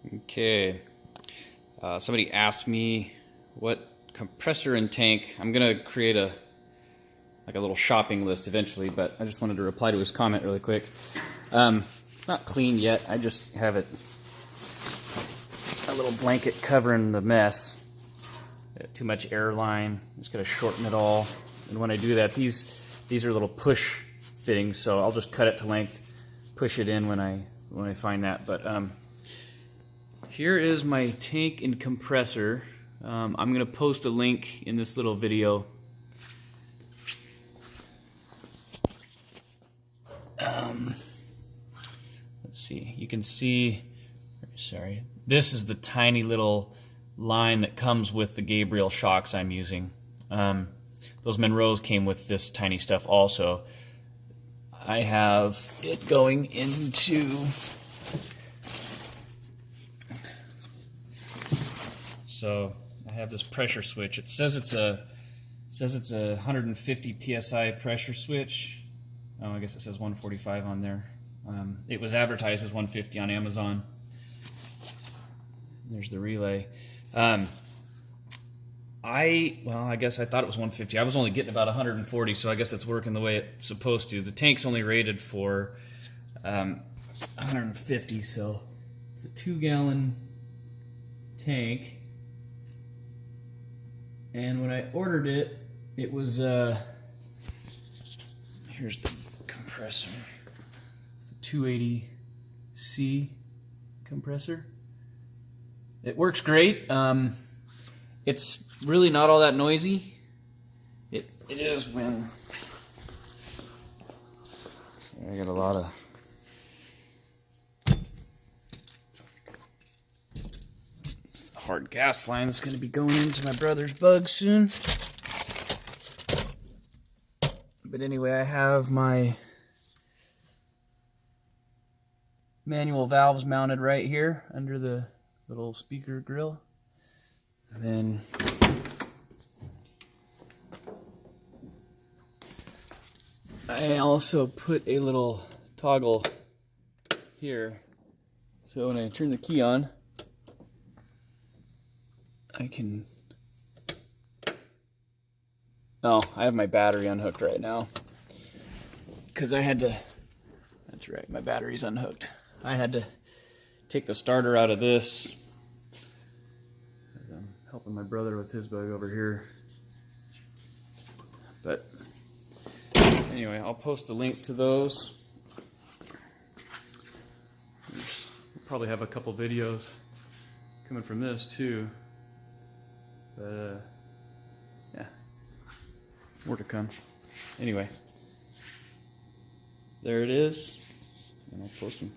Okay, somebody asked me what compressor and tank. I'm gonna create a little shopping list eventually, but I just wanted to reply to his comment really quick. Not cleaned yet. I just have it a little blanket covering the mess. Too much air line. Just gotta shorten it all. And when I do that, these are little push fittings, so I'll just cut it to length, push it in when I find that. But here is my tank and compressor. I'm going to post a link in this little video. Let's see. You can see, sorry, this is the tiny little line that comes with the Gabriel shocks I'm using. Those Monroes came with this tiny stuff also. I have it going into... So I have this pressure switch. It says it's a 150 psi pressure switch. Oh, I guess it says 145 on there. It was advertised as 150 on Amazon. There's the relay. I guess I thought it was 150. I was only getting about 140, so I guess it's working the way it's supposed to. The tank's only rated for 150, so it's a 2-gallon tank. And when I ordered it, it was, here's the compressor. It's a 280C compressor. It works great. It's really not all that noisy. It is when I got a lot of hard gas line that's going to be going into my brother's bug soon. But anyway, I have my manual valves mounted right here under the little speaker grill. And then I also put a little toggle here, so when I turn the key on, I can... Oh, I have my battery unhooked right now because I had to... That's right, my battery's unhooked. I had to take the starter out of this. I'm helping my brother with his bug over here. But anyway, I'll post a link to those. We'll probably have a couple videos coming from this too. But yeah, more to come. Anyway, there it is, and I'll post them.